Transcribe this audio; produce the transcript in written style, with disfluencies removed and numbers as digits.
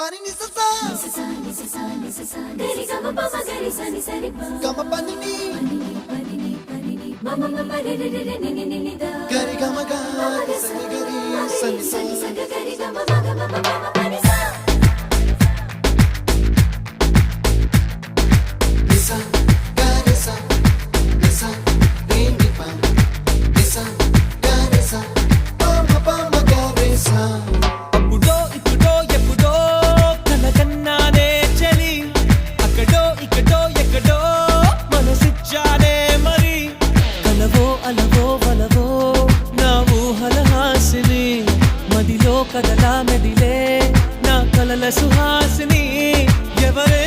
pani ni sa sa gari ga ma pa ma gari sa ni sa ri pa ga ma pani ni ma ma ma re re re ni ni ni da gari ga ma ga sa ni gari sa ni sa gari ga ma ga ma ma ma pani sa ni sa gari sa ni sa re ni pa ni sa gari sa pa ma gari sa కదలా మెదిలే నా కలల సుహాసిని ఎవరే